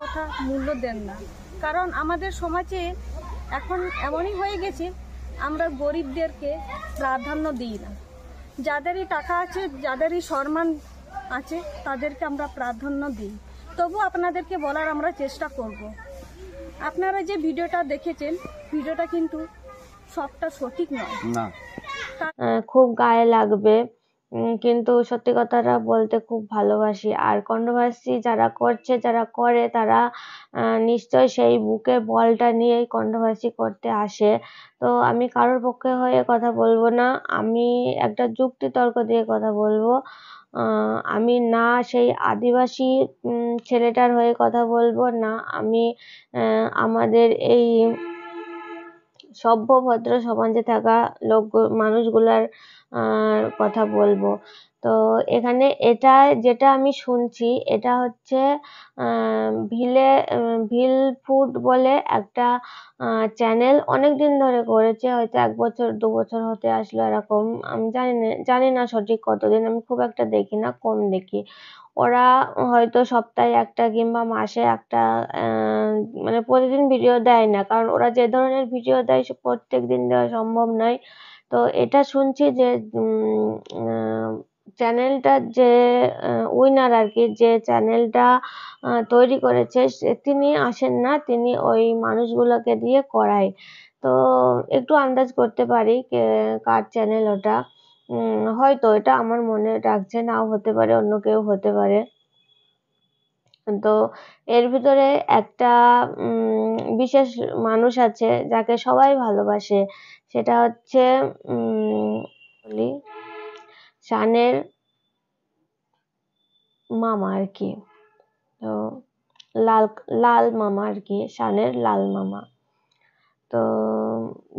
কথা মূল্য দেন না। কারণ আমাদের সমাজে এখন এমনই হয়ে গেছে, আমরা গরিবদেরকে প্রাধান্য দিই না। যাদেরই টাকা আছে, যাদেরই সম্মান আছে, তাদেরকে আমরা প্রাধান্য দিই। তবু আপনাদেরকে বলার আমরা চেষ্টা করব, আপনারা যে ভিডিওটা দেখেছেন, ভিডিওটা কিন্তু সবটা সঠিক নয়। খুব গায়ে লাগবে, কিন্তু সত্যি কথাটা বলতে খুব ভালোবাসি। আর কন্ট্রোভার্সি যারা করছে, যারা করে, তারা নিশ্চয় সেই বুকে বলটা নিয়েই কন্ট্রোভার্সি করতে আসে। তো আমি কারোর পক্ষে হয়ে কথা বলবো না, আমি একটা যুক্তি তর্ক দিয়ে কথা বলবো। আমি না সেই আদিবাসী ছেলেটার হয়ে কথা বলবো, না আমি আমাদের এই সভ্য ভদ্র সমাজে থাকা মানুষগুলার কথা বলবো। তো এখানে এটা যেটা আমি শুনছি, এটা হচ্ছে ভিল ফুড বলে একটা চ্যানেল অনেকদিন ধরে করেছে, হয়তো 1 বছর 2 বছর হতে আসলো এরকম। আমি জানি না সঠিক কতদিন, আমি খুব একটা দেখি না, কম দেখি। ওরা হয়তো সপ্তাহে একটা কিংবা মাসে একটা মানে প্রতিদিন ভিডিও দেয় না, কারণ ওরা যে ধরনের ভিডিও দেয় সে প্রত্যেকদিন দেওয়া সম্ভব নয়। তো এটা শুনছি যে চ্যানেলটার যে উইনার আর কি, যে চ্যানেলটা তৈরি করেছে, তিনি আসেন না, তিনি ওই মানুষগুলোকে দিয়ে করায়। তো একটু আন্দাজ করতে পারি কার চ্যানেল ওটা। হয়তো এটা আমার মনে রাখছে, নাও হতে পারে, অন্য কেউ হতে পারে। তো এর ভিতরে একটা বিশেষ মানুষ আছে যাকে সবাই ভালোবাসে, সেটা হচ্ছে বলি শানের মামা আর কি। তো লাল মামা আর কি, শানের লাল মামা। তো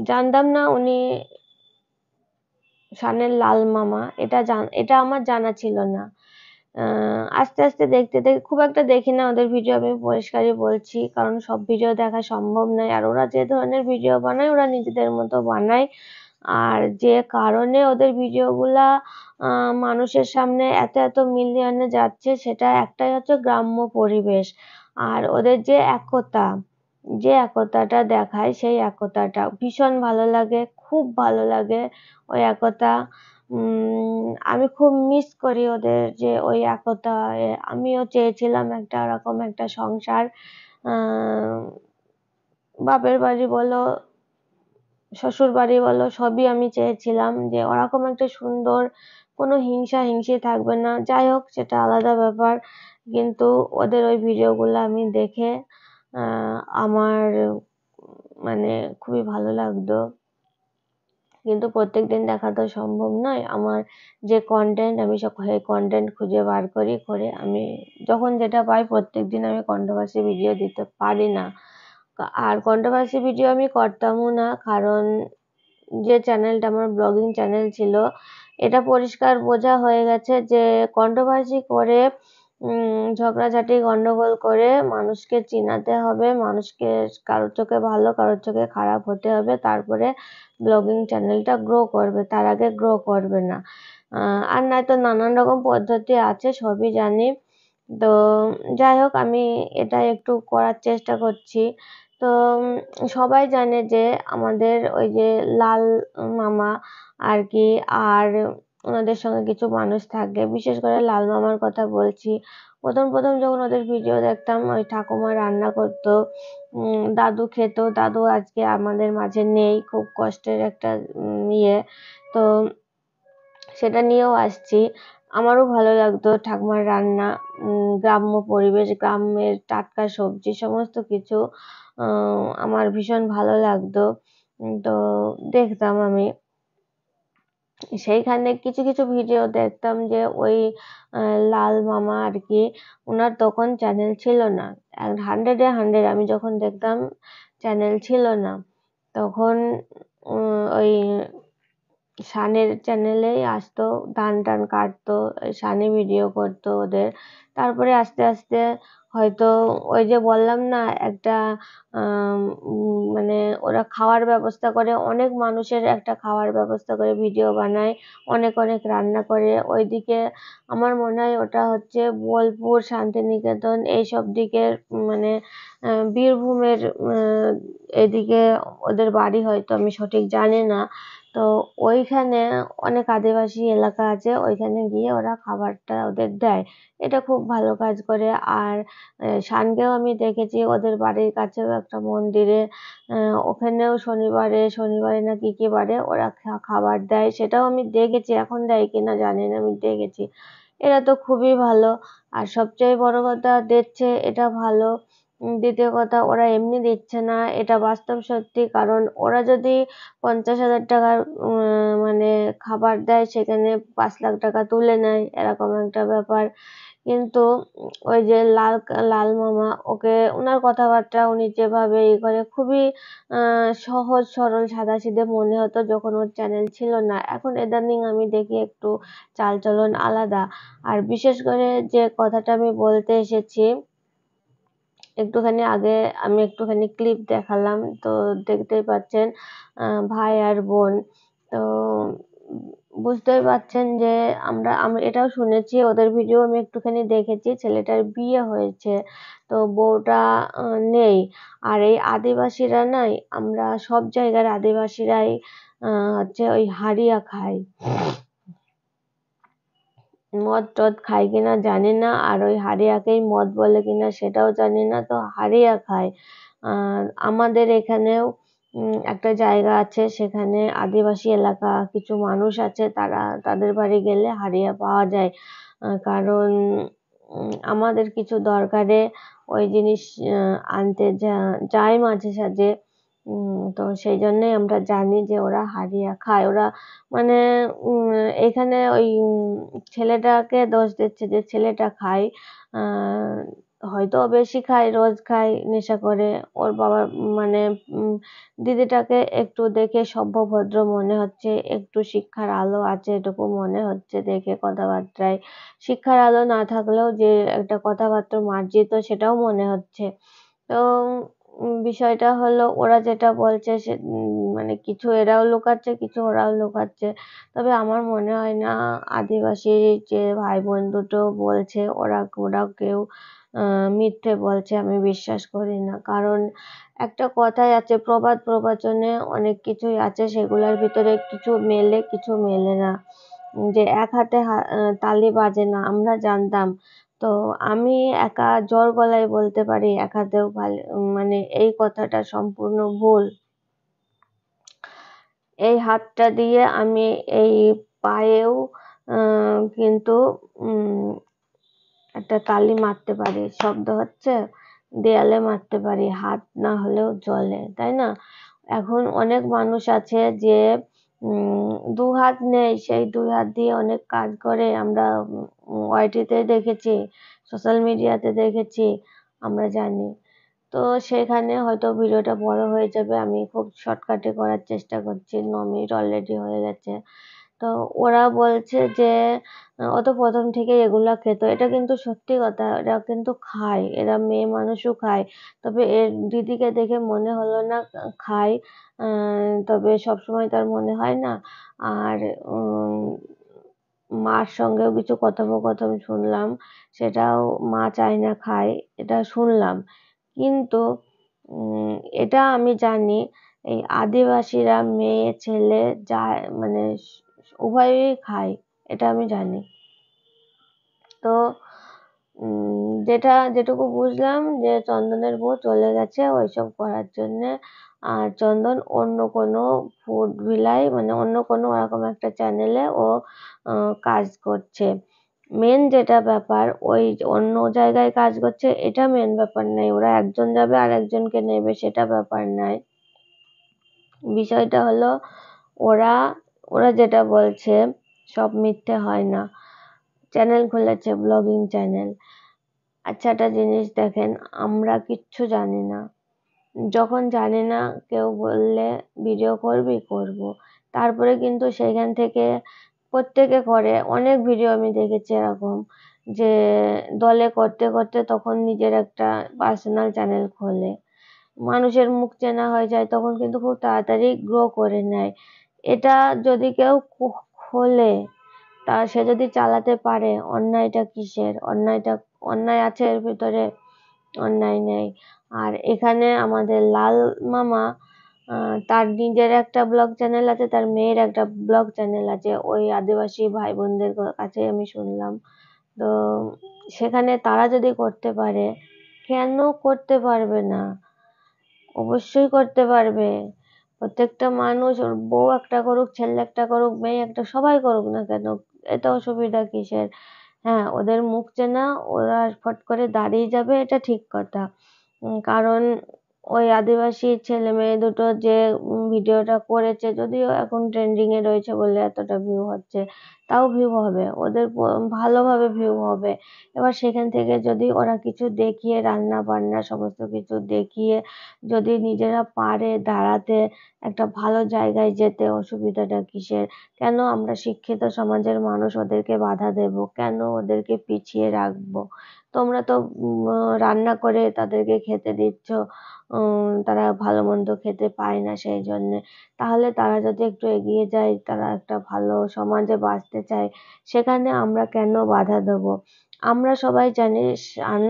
জানতাম না উনি শানের লাল মামা, এটা আমার জানা ছিল না। আস্তে আস্তে দেখতে খুব একটা দেখি না ওদের ভিডিও, আমি পরিষ্কারই বলছি, কারণ সব ভিডিও দেখা সম্ভব নয়। আর ওরা যে ধরনের ভিডিও বানায়, ওরা নিজেদের মতো বানায়। আর যে কারণে ওদের ভিডিওগুলা মানুষের সামনে এত মিলিয়নে যাচ্ছে, সেটা একটাই হচ্ছে গ্রাম্য পরিবেশ। আর ওদের যে একতাটা দেখায়, সেই একতাটা ভীষণ ভালো লাগে, খুব ভালো লাগে ওই একতা। আমি খুব মিস করি ওদের যে ওই একতা। আমিও চেয়েছিলাম একটা ওরকম একটা সংসার, বাপের বাড়ি বলো শ্বশুর বাড়ি বলো, সবই আমি চেয়েছিলাম যে ওরকম একটা সুন্দর, কোনো হিংসি থাকবে না। যাই হোক, সেটা আলাদা ব্যাপার। কিন্তু ওদের ওই ভিডিওগুলো আমি দেখে আমার মানে খুবই ভালো লাগতো। কিন্তু প্রত্যেকদিন দেখা তো সম্ভব নয়। আমার যে কন্টেন্ট, আমি সেই কন্টেন্ট খুঁজে বার করি, করে আমি যখন যেটা পাই, প্রত্যেকদিন আমি কন্ট্রোভার্সি ভিডিও দিতে পারি না। আর কন্ট্রোভার্সি ভিডিও আমি করতামও না, কারণ যে চ্যানেলটা আমার ব্লগিং চ্যানেল ছিল, এটা পরিষ্কার বোঝা হয়ে গেছে যে কন্ট্রোভার্সি করে, ঝগড়াঝাটি গন্ডগোল করে মানুষকে চিনাতে হবে, মানুষকে কারোর চোখে ভালো, কারোর চোখে খারাপ হতে হবে, তারপরে ব্লগিং চ্যানেলটা গ্রো করবে, তার আগে গ্রো করবে না। আর নয়তো নানান রকম পদ্ধতি আছে, সবই জানি। তো যাই হোক, আমি এটা একটু করার চেষ্টা করছি। তো সবাই জানে যে আমাদের ওই যে লাল মামা আর কি, আর ওনাদের সঙ্গে কিছু মানুষ থাকে, বিশেষ করে লাল মামার কথা বলছি। প্রথম যখন ওদের ভিডিও দেখতাম, ওই ঠাকুমা রান্না করতো, দাদু খেত, দাদু আজকে আমাদের মাঝে নেই, খুব কষ্টের একটা ইয়ে। তো সেটা নিয়েও আসছি। আমারও ভালো লাগতো ঠাকুমার রান্না, গ্রাম্য পরিবেশ, গ্রামের টাটকা সবজি, সমস্ত কিছু আমার ভীষণ ভালো লাগতো। তো দেখতাম আমি সেইখানে কিছু ভিডিও দেখতাম যে ওই লাল মামা আর কি, ওনার তখন চ্যানেল ছিল না। 100-এ 100 আমি যখন দেখতাম চ্যানেল ছিল না, তখন ওই শানের চ্যানেলেই আসতো, ধান কাটতো, শানে ভিডিও করতো ওদের। তারপরে আস্তে আস্তে হয়তো ওই যে বললাম না একটা মানে ওরা খাওয়ার ব্যবস্থা করে, অনেক মানুষের একটা খাওয়ার ব্যবস্থা করে ভিডিও বানায়, অনেক অনেক রান্না করে। ওইদিকে আমার মনে হয় ওটা হচ্ছে বোলপুর, শান্তিনিকেতন এইসব দিকের, মানে বীরভূমের এদিকে ওদের বাড়ি, হয়তো আমি সঠিক জানি না। তো ওইখানে অনেক আদিবাসী এলাকা আছে, ওইখানে গিয়ে ওরা খাবারটা ওদের দেয়। এটা খুব ভালো কাজ করে। আর শানকেও আমি দেখেছি ওদের বাড়ির কাছেও একটা মন্দিরে, ওখানেও শনিবারে না কি কি বারে ওরা খাবার দেয়, সেটাও আমি দেখেছি। এখন দেয় কিনা জানি না, আমি দেখেছি। এরা তো খুবই ভালো। আর সবচেয়ে বড় কথা দিচ্ছে, এটা ভালো। দ্বিতীয় কথা, ওরা এমনি দিচ্ছে না, এটা বাস্তব সত্যি। কারণ ওরা যদি 50,000 টাকার মানে খাবার দেয়, সেখানে 5 লাখ টাকা তুলে নেয়, এরকম একটা ব্যাপার। কিন্তু ওই যে লাল মামা, ওনার কথাবার্তা, উনি যেভাবে করে, খুবই সহজ সরল সাদাসিধে মনে হতো যখন ওর চ্যানেল ছিল না। এখন ইদানিং আমি দেখি একটু চালচলন আলাদা। আর বিশেষ করে যে কথাটা আমি বলতে এসেছি, একটুখানি আগে আমি একটুখানি ক্লিপ দেখালাম, তো দেখতেই পাচ্ছেন ভাই আর বোন। তো বুঝতেই পারছেন যে আমি এটাও শুনেছি, ওদের ভিডিও আমি একটুখানি দেখেছি, ছেলেটার বিয়ে হয়েছে, তো বউটা নেই। আর এই আদিবাসীরা নাই, আমরা সব জায়গার আদিবাসীরাই হচ্ছে ওই হাড়িয়া খাই। মদ টদ খাই কিনা জানি না, আর ওই হাড়িয়াকেই মদ বলে কিনা সেটাও জানি না, তো হাড়িয়া খায়। আমাদের এখানেও একটা জায়গা আছে, সেখানে আদিবাসী এলাকা কিছু মানুষ আছে, তাদের বাড়ি গেলে হাড়িয়া পাওয়া যায়। কারণ আমাদের কিছু দরকারে ওই জিনিস আনতে যাই মাঝে সাঝে। তো সেই জন্যই আমরা জানি যে ওরা হাড়িয়া খায়। ওরা মানে এখানে ওই ছেলেটাকে দোষ দিচ্ছে যে ছেলেটা খায়, হয়তো বেশি খায়, রোজ খায়, নেশা করে। ওর বাবা মানে দিদিটাকে একটু দেখে সভ্য ভদ্র মনে হচ্ছে, একটু শিক্ষার আলো আছে এটুকু মনে হচ্ছে দেখে কথাবার্তায়। শিক্ষার আলো না থাকলেও যে একটা কথাবার্তা মার্জিত, সেটাও মনে হচ্ছে। তো বিষয়টা হলো, ওরা যেটা বলছে সে মানে কিছু এরাও লুকাচ্ছে, কিছু ওরাও লুকাচ্ছে। তবে আমার মনে হয় না আদিবাসী যে ভাই বোন দুটো বলছে, ওরা কেউ মিথ্যে বলছে, আমি বিশ্বাস করি না। কারণ একটা কথাই আছে, প্রবাদ প্রবচনে অনেক কিছুই আছে, সেগুলোর ভিতরে কিছু মেলে, কিছু মেলে না। যে এক হাতে তালি বাজে না, আমরা জানতাম। তো আমি একা জোর গলায় বলতে পারি এক হাতেও মানে এই কথাটা সম্পূর্ণ ভুল। এই হাতটা দিয়ে আমি এই পায়েও কিন্তু একটা তালি মারতে পারি, শব্দ হচ্ছে, দেয়ালে মারতে পারি, হাত না হলেও চলে, তাই না? এখন অনেক মানুষ আছে যে 2 হাত নেই, সেই 2 হাত দিয়ে অনেক কাজ করে। আমরা ওয়াইটিতে দেখেছি, সোশ্যাল মিডিয়াতে দেখেছি, আমরা জানি। তো সেখানে হয়তো ভিডিওটা বড় হয়ে যাবে, আমি খুব শর্টকাটে করার চেষ্টা করছি, 9 মিনিট অলরেডি হয়ে গেছে। তো ওরা বলছে যে ও তো প্রথম থেকেই এগুলা খেত। এটা কিন্তু সত্যি কথা, এরা কিন্তু খায়, এরা মেয়ে মানুষও খায়। তবে এর দিদিকে দেখে মনে হলো না খায়, তবে সবসময় তার মনে হয় না। আর মার সঙ্গেও কিছু কথোপকথন শুনলাম, সেটাও মা চায় না খায়, এটা শুনলাম। কিন্তু এটা আমি জানি, এই আদিবাসীরা মেয়ে ছেলে যা মানে উভয়ই খায়, এটা আমি জানি। তো যেটুকু বুঝলাম যে চন্দনের বউ চলে গেছে ওইসব করার জন্যে। আর চন্দন অন্য কোনো ফুড ভিলায়, মানে অন্য কোনো ওরকম একটা চ্যানেলে ও কাজ করছে। মেন যেটা ব্যাপার, ওই অন্য জায়গায় কাজ করছে, এটা মেন ব্যাপার নাই। ওরা একজন যাবে আর একজনকে নেবে, সেটা ব্যাপার নাই। বিষয়টা হলো ওরা ওরা যেটা বলছে সব মিথ্যে হয় না। চ্যানেল খুলেছে, ব্লগিং চ্যানেল। আচ্ছা, একটা জিনিস দেখেন, আমরা কিচ্ছু জানি না। যখন জানি না কেউ বললে ভিডিও করবি, করব। তারপরে কিন্তু সেখান থেকে প্রত্যেকে করে। অনেক ভিডিও আমি দেখেছি এরকম যে দলে করতে করতে তখন নিজের একটা পার্সোনাল চ্যানেল খোলে, মানুষের মুখ চেনা হয়ে যায়, তখন কিন্তু খুব তাড়াতাড়ি গ্রো করে নেয়। এটা যদি কেউ খোলে, তা সে যদি চালাতে পারে, অন্যায়টা কিসের? অন্যায় আছে এর ভিতরে? অন্যায় নেই। আর এখানে আমাদের লাল মামা তার নিজের একটা ব্লগ চ্যানেল আছে, তার মেয়ের একটা ব্লগ চ্যানেল আছে, ওই আদিবাসী ভাই বোনদের কাছে আমি শুনলাম। তো সেখানে তারা যদি করতে পারে, কেন করতে পারবে না? অবশ্যই করতে পারবে। প্রত্যেকটা মানুষ, ওর বউ একটা করুক, ছেলে একটা করুক, মেয়ে একটা, সবাই করুক না কেন, এতে অসুবিধা কিসের? হ্যাঁ, ওদের মুখ চেনা, ওরা ফট করে দাঁড়িয়ে যাবে, এটা ঠিক কথা। কারণ ওই আদিবাসী ছেলে মেয়ে দুটো যে ভিডিওটা করেছে, যদিও এখন ট্রেন্ডিং এ রয়েছে বলে এতটা ভিউ হচ্ছে, তাও ভিউ হবে, ওদের ভালোভাবে ভিউ হবে। এবার সেখান থেকে যদি ওরা কিছু দেখিয়ে, রান্না বান্না সমস্ত কিছু দেখিয়ে যদি নিজেরা পারে দাঁড়াতে, একটা ভালো জায়গায় যেতে, অসুবিধাটা কিসের? কেন আমরা শিক্ষিত সমাজের মানুষ ওদেরকে বাধা দেব? কেন ওদেরকে পিছিয়ে রাখবো? তোমরা তো রান্না করে তাদেরকে খেতে দিচ্ছ, তারা ভালো মন্দ খেতে পায় না সেই জন্যে। তাহলে তারা যদি একটু এগিয়ে যায়, তারা একটা ভালো সমাজে বাঁচতে চায়, সেখানে আমরা কেন বাধা দেব? আমরা সবাই জানি শান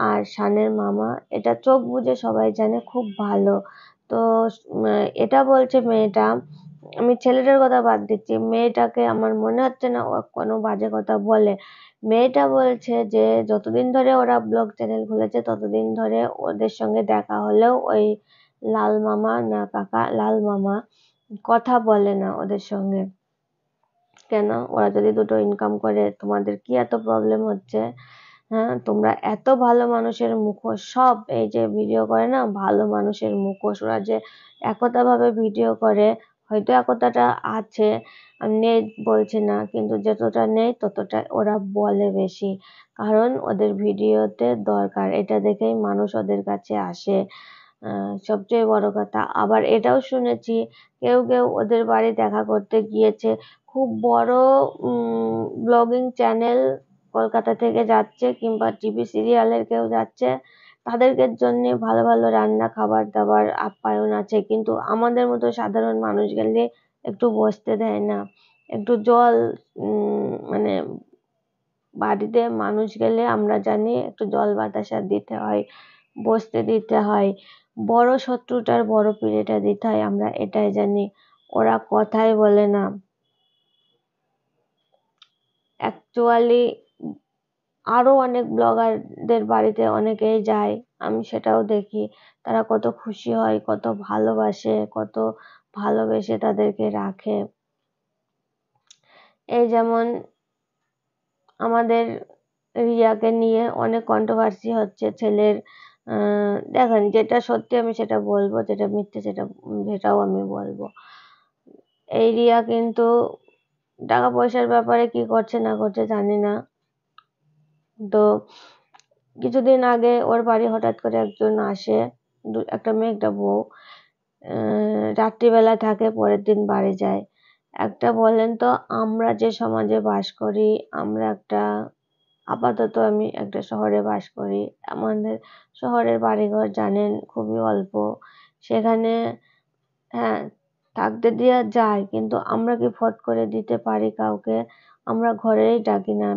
আর শানের মামা, এটা চোখ বুজে সবাই জানে, খুব ভালো। তো এটা বলছে মেয়েটা, আমি ছেলেটার কথা বাদ দিচ্ছি, মেয়েটাকে আমার মনে হচ্ছে না ও কোনো বাজে কথা বলে। মেয়েটা বলছে যে যতদিন ধরে ওরা ব্লগ চ্যানেল খুলেছে, ততদিন ধরে ওদের সঙ্গে দেখা হলেও ওই লাল মামা না কাকা, লাল মামা কথা বলে না ওদের সঙ্গে। কেন? ওরা যদি দুটো ইনকাম করে, তোমাদের কি এত প্রবলেম হচ্ছে? হ্যাঁ, তোমরা এত ভালো মানুষের মুখোশ, সব এই যে ভিডিও করে না, ভালো মানুষের মুখোশ, ওরা যে একতা ভাবে ভিডিও করে, হয়তো একতাটা আছে, আমি নেই বলছি না, কিন্তু যতটা নেই ততটা ওরা বলে বেশি, কারণ ওদের ভিডিওতে দরকার, এটা দেখেই মানুষ ওদের কাছে আসে। সবচেয়ে বড় কথা, আবার এটাও শুনেছি কেউ কেউ ওদের বাড়ি দেখা করতে গিয়েছে, খুব বড় ব্লগিং চ্যানেল কলকাতা থেকে যাচ্ছে, কিংবা টিভি সিরিয়ালের কেউ যাচ্ছে, তাদেরকে জন্য ভালো ভালো রান্না, খাবার দাবার, আপ্যায়ন আছে, কিন্তু আমাদের মতো সাধারণ মানুষ গেলে একটু বসতে দেয় না, একটু জল, মানে বাড়িতে মানুষ গেলে আমরা জানি একটু জল বাতাসা দিতে হয়, বসতে দিতে হয়, বড় শত্রুটার বড় পিড়েটা দিতে হয়, আমরা এটাই জানি। ওরা কথাই বলে না। অ্যাকচুয়ালি আরো অনেক ব্লগারদের বাড়িতে অনেকেই যায়, আমি সেটাও দেখি, তারা কত খুশি হয়, কত ভালোবাসে, কত ভালোবেসে তাদেরকে রাখে। এই যেমন আমাদের রিয়াকে নিয়ে অনেক কন্ট্রোভার্সি হচ্ছে, ছেলের দেখেন, যেটা সত্যি আমি সেটা বলবো, যেটা মিথ্যে সেটাও আমি বলবো। এই রিয়া কিন্তু টাকা পয়সার ব্যাপারে কি করছে না করছে জানি না, তো কিছুদিন আগে ওর বাড়ি হঠাৎ করে একজন আসে, একটা মেয়ে একটা বউ, রাত্রিবেলা থাকে, পরের দিন বাড়ি যায়। একটা বলেন তো, আমরা যে সমাজে বাস করি, আমরা একটা, আপাতত আমি একটা শহরে বাস করি, আমাদের শহরের বাড়িঘর জানেন খুবই অল্প, সেখানে হ্যাঁ থাকতে দেওয়া যায়, কিন্তু আমরা কি ফট করে দিতে পারি কাউকে? আমরা ঘরেই ডাকি না,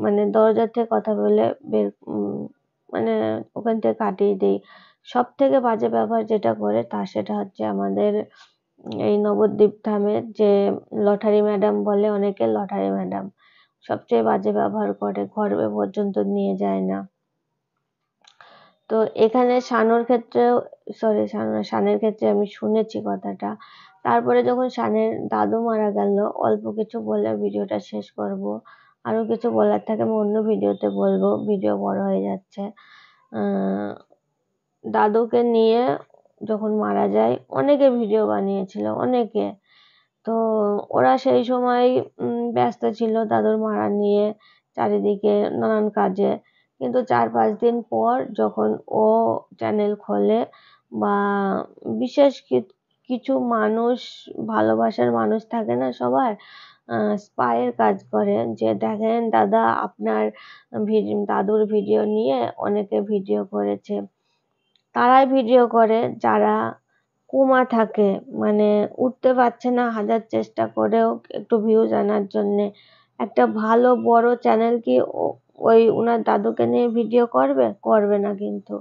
মানে দরজা থেকে কথা বলে মানে ওখান থেকে কাটিয়ে দিই। সব থেকে বাজে ব্যবহার যেটা করে, সেটা হচ্ছে আমাদের এই নবদ্বীপ ধামের যে লটারি ম্যাডাম বলে অনেকে, লটারি ম্যাডাম সবচেয়ে বাজে ব্যবহার করে, ঘরে পর্যন্ত নিয়ে যায় না। তো এখানে শানুর ক্ষেত্রেও, সরি শানের ক্ষেত্রে আমি শুনেছি কথাটা। তারপরে যখন শানের দাদু মারা গেল, অল্প কিছু বলে ভিডিওটা শেষ করব, আরো কিছু বলার থাকে আমি অন্য ভিডিওতে বলবো, ভিডিও বড় হয়ে যাচ্ছে। দাদুকে নিয়ে যখন মারা যায়, অনেকে ভিডিও বানিয়েছিল, অনেকে, তো ওরা সেই সময় ব্যস্ত ছিল দাদুর মারা নিয়ে, চারিদিকে নানান কাজে, কিন্তু 4-5 দিন পর যখন ও চ্যানেল খোলে, বা বিশেষ কিছু মানুষ, ভালোবাসার মানুষ থাকে না সবার, স্পাইয়ের কাজ করে, যে দেখেন দাদা আপনার দাদুর ভিডিও নিয়ে অনেকে ভিডিও করেছে। তারাই ভিডিও করে যারা কোমা থাকে, মানে উঠতে পারছে না, হাজার চেষ্টা করেও একটু ভিউজ আনার জন্যে। একটা ভালো বড় চ্যানেল কি ওই উনার দাদুকে নিয়ে ভিডিও করবে? করবে না কিন্তু।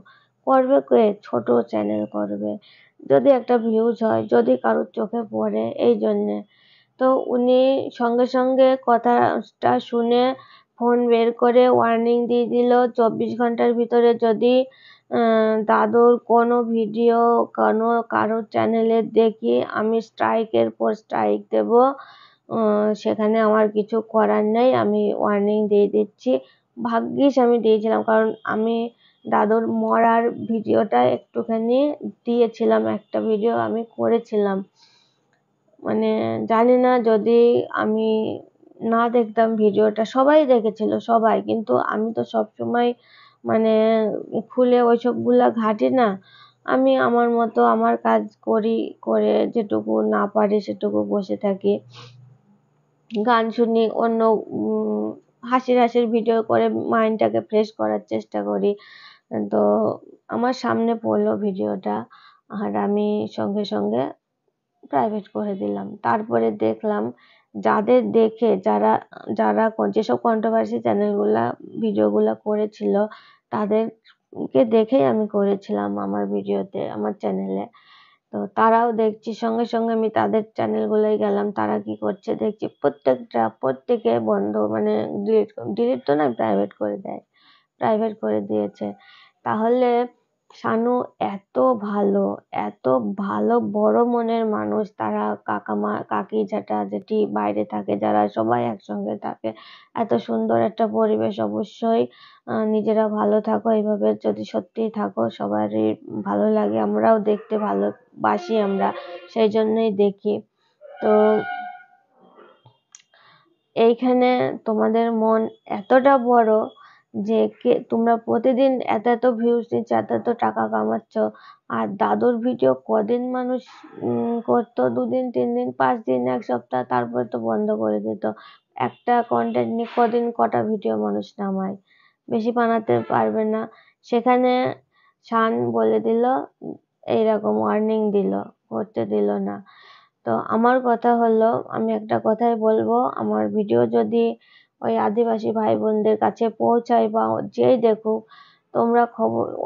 করবে কে? ছোট চ্যানেল করবে। যদি একটা ভিউজ হয়, যদি কারোর চোখে পড়ে, এই জন্যে। তো উনি সঙ্গে সঙ্গে কথাটা শুনে ফোন বের করে ওয়ার্নিং দিয়ে দিল, 24 ঘন্টার ভিতরে যদি দাদুর কোনো ভিডিও কারোর চ্যানেলে দেখি আমি স্ট্রাইকের পর স্ট্রাইক দেব। সেখানে আমার কিছু করার নেই, আমি ওয়ার্নিং দিয়ে দিচ্ছি। ভাগ্যিস আমি দিয়েছিলাম, কারণ আমি দাদুর মরার ভিডিওটা একটুখানি দিয়েছিলাম, একটা ভিডিও আমি করেছিলাম। মানে জানি না যদি আমি না দেখতাম ভিডিওটা, সবাই দেখেছিল সবাই, কিন্তু আমি তো সবসময় মানে খুলে ওইসবগুলা ঘাঁটি না। আমি আমার মতো আমার কাজ করি, করে যেটুকু না পারি সেটুকু বসে থাকি, গান শুনি, অন্য হাসির হাসির ভিডিও করে মাইন্ডটাকে ফ্রেশ করার চেষ্টা করি। তো আমার সামনে পড়লো ভিডিওটা, আর আমি সঙ্গে সঙ্গে প্রাইভেট করে দিলাম। তারপরে দেখলাম যাদের দেখে যারা যারা যেসব কন্ট্রোভার্সি চ্যানেলগুলা ভিডিওগুলা করেছিল, তাদেরকে দেখেই আমি করেছিলাম আমার ভিডিওতে, আমার চ্যানেলে। তো তারাও দেখছি, সঙ্গে সঙ্গে আমি তাদের চ্যানেলগুলোয় গেলাম, তারা কি করছে দেখছি, প্রত্যেকে বন্ধ, মানে ডিলিট তো নয়, প্রাইভেট করে দিয়েছে। তাহলে শানু এত ভালো, এত ভালো বড় মনের মানুষ, তারা কাকামা কাকি জ্যাঠা জেঠি বাইরে থাকে, যারা সবাই একসঙ্গে থাকে, এত সুন্দর একটা পরিবেশ। অবশ্যই নিজেরা ভালো থাকো, এইভাবে যদি সত্যিই থাকো সবারই ভালো লাগে, আমরাও দেখতে ভালোবাসি, আমরা সেই জন্যই দেখি। তো এইখানে তোমাদের মন এতটা বড় যে তোমরা প্রতিদিন এত ভিউজ নিচ্ছ, এত টাকা কামাচ্ছ, আর দাদুর ভিডিও কদিন মানুষ করতো? 2 দিন 3 দিন 5 দিন 1 সপ্তাহ, তারপরে তো বন্ধ করে দিত। একটা কন্টেন্ট নিয়ে কটা ভিডিও মানুষ নামায়? বেশি বানাতে পারবে না। সেখানে শান বলে দিল, এইরকম ওয়ার্নিং দিল, করতে দিল না। তো আমার কথা হলো, আমি একটা কথাই বলবো, আমার ভিডিও যদি ওই আদিবাসী ভাই বোনদের কাছে পৌঁছায় বা যেই দেখুক, তোমরা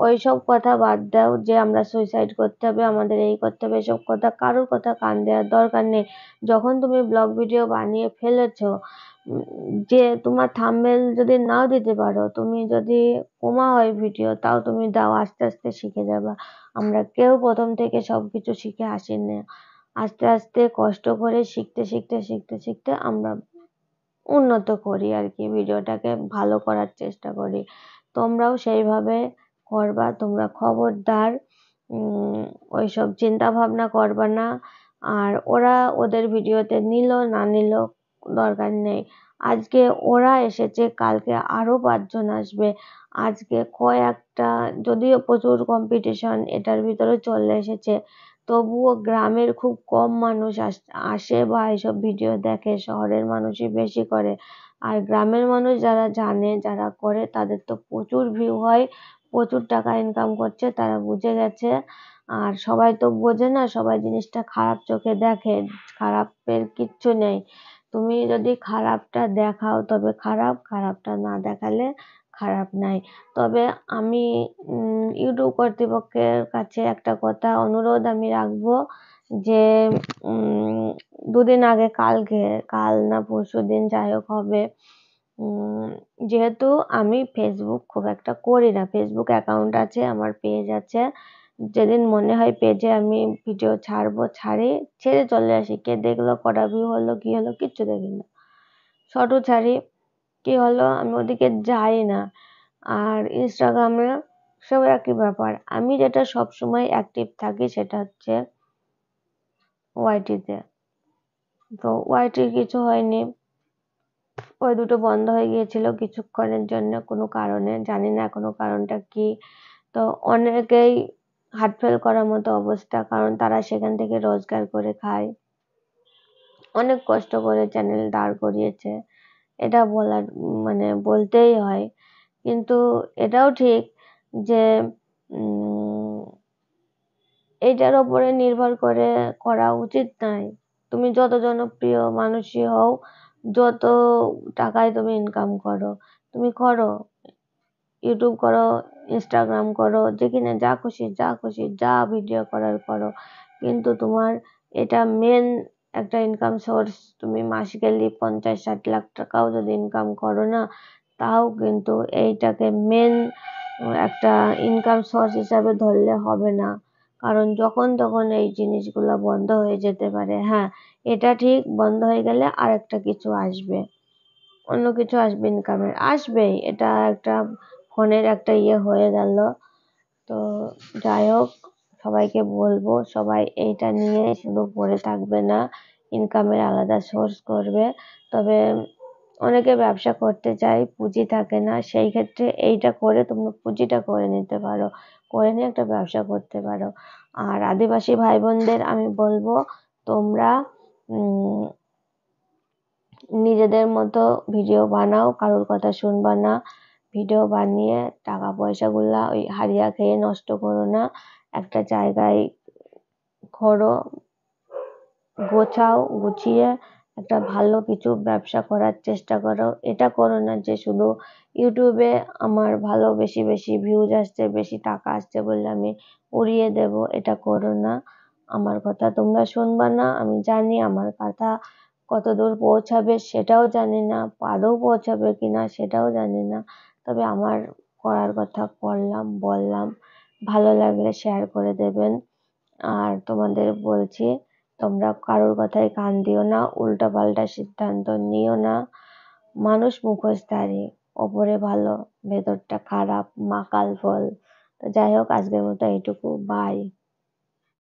ওইসব কথা বাদ দাও যে আমরা সুইসাইড করতে হবে, আমাদের এই করতে হবে, এসব কথা কারোর কথা কান দেওয়ার দরকার নেই। যখন তুমি ব্লগ ভিডিও বানিয়ে ফেলেছো, যে তোমার থাম্বনেল যদি নাও দিতে পারো, তুমি যদি কোমা হয় ভিডিও, তাও তুমি দাও, আস্তে আস্তে শিখে যাবা। আমরা কেউ প্রথম থেকে সবকিছু শিখে আসিনি। আস্তে আস্তে কষ্ট করে শিখতে আমরা উন্নত করি আর কি, ভিডিওটাকে ভালো করার চেষ্টা করি। তোমরাও সেইভাবে করবা। তোমরা খবরদার ওইসব চিন্তা ভাবনা করবা না। আর ওরা ওদের ভিডিওতে নিল না নিল দরকার নেই। আজকে ওরা এসেছে, কালকে আরো 5 জন আসবে। আজকে কয়েকটা, যদিও প্রচুর কম্পিটিশন এটার ভিতরে চলে এসেছে, তবুও গ্রামের খুব কম মানুষ আসে বা এসব ভিডিও দেখে, শহরের মানুষই বেশি করে। আর গ্রামের মানুষ যারা জানে, যারা করে, তাদের তো প্রচুর ভিউ হয়, প্রচুর টাকা ইনকাম করছে, তারা বুঝে গেছে। আর সবাই তো বোঝে না, সবাই জিনিসটা খারাপ চোখে দেখে, খারাপের কিচ্ছু নেই। তুমি যদি খারাপটা দেখাও তবে খারাপ, খারাপটা না দেখালে খারাপ নাই। তবে আমি ইউটিউব কর্তৃপক্ষের কাছে একটা কথা অনুরোধ আমি রাখবো, যে 2 দিন আগে, কাল না পরশুদিন যাই হোক হবে, যেহেতু আমি ফেসবুক খুব একটা করি না, ফেসবুক অ্যাকাউন্ট আছে, আমার পেজ আছে, যেদিন মনে হয় পেজে আমি ভিডিও ছাড়বো ছেড়ে চলে আসি। কে দেখলো, কটা ভিউ হলো, কি হলো, কিচ্ছু দেখি না, শর্টও ছাড়ি, কি হলো, আমি ওদিকে যাই না। আর ইনস্টাগ্রামে সব একই ব্যাপার। আমি যেটা সবসময় অ্যাক্টিভ থাকি সেটা হচ্ছে ওয়াইটিতে। তো ওয়াইটির কিছু হয়নি, ওই দুটো বন্ধ হয়ে গিয়েছিল কিছুক্ষণের জন্য, কোনো কারণে, জানি না এখনো কারণটা কি। তো অনেকেই হার্ট ফেল করার মতো অবস্থা, কারণ তারা সেখান থেকে রোজগার করে খায়। অনেক কষ্ট করে চ্যানেল দাঁড় করিয়েছে, এটা বলার বলতেই হয়। কিন্তু এটাও ঠিক যে এইটার ওপরে নির্ভর করে করা উচিত নয়। তুমি যত জনপ্রিয় মানুষই হও, যত টাকায় তুমি ইনকাম করো, তুমি করো, ইউটিউব করো, ইনস্টাগ্রাম করো, যেখানে যা খুশি যা ভিডিও করার করো, কিন্তু তোমার এটা মেন একটা ইনকাম সোর্স। তুমি মাসিকালি 50-60 লাখ টাকাও যদি ইনকাম করো না, তাও কিন্তু এইটাকে মেন একটা ইনকাম সোর্স হিসাবে ধরলে হবে না, কারণ যখন তখন এই জিনিসগুলো বন্ধ হয়ে যেতে পারে। হ্যাঁ, এটা ঠিক, বন্ধ হয়ে গেলে আরেকটা কিছু আসবে, অন্য কিছু আসবে, ইনকামের আসবেই, এটা একটা ফোনের একটা হয়ে গেল। তো যাই হোক, সবাইকে বলবো সবাই এইটা নিয়ে শুধু পড়ে থাকবে না, ইনকামের আলাদা সোর্স করবে। তবে অনেকে ব্যবসা করতে চায়, পুঁজি থাকে না, সেই ক্ষেত্রে এইটা করে তোমরা পুঁজিটা করে নিতে পারো, করে নিয়ে একটা ব্যবসা করতে পারো। আর আদিবাসী ভাই বোনদের আমি বলবো, তোমরা নিজেদের মতো ভিডিও বানাও, কারোর কথা শুনবা না, ভিডিও বানিয়ে টাকা পয়সাগুলা ওই হারিয়া খেয়ে নষ্ট করো না, একটা জায়গায় করো, গোছাও, গুছিয়ে একটা ভালো কিছু ব্যবসা করার চেষ্টা করো। এটা করো না যে শুধু ইউটিউবে আমার ভালো বেশি ভিউজ আসছে, বেশি টাকা আসছে বলে আমি উড়িয়ে দেব, এটা করো না। আমার কথা তোমরা শুনবা না, আমি জানি আমার কথা কতদূর পৌঁছাবে সেটাও জানি না, আদৌ পৌঁছাবে কিনা সেটাও জানি না, তবে আমার করার কথা করলাম, বললাম। ভালো লাগলে শেয়ার করে দেবেন। আর তোমাদের বলছি, তোমরা কারোর কথায় কান দিও না, উল্টাপাল্টা সিদ্ধান্ত নিও না। মানুষ মুখোশধারী, ওপরে ভালো ভেতরটা খারাপ, মাকাল ফল। তো যাই হোক, আজকের মতো এইটুকু, বাই।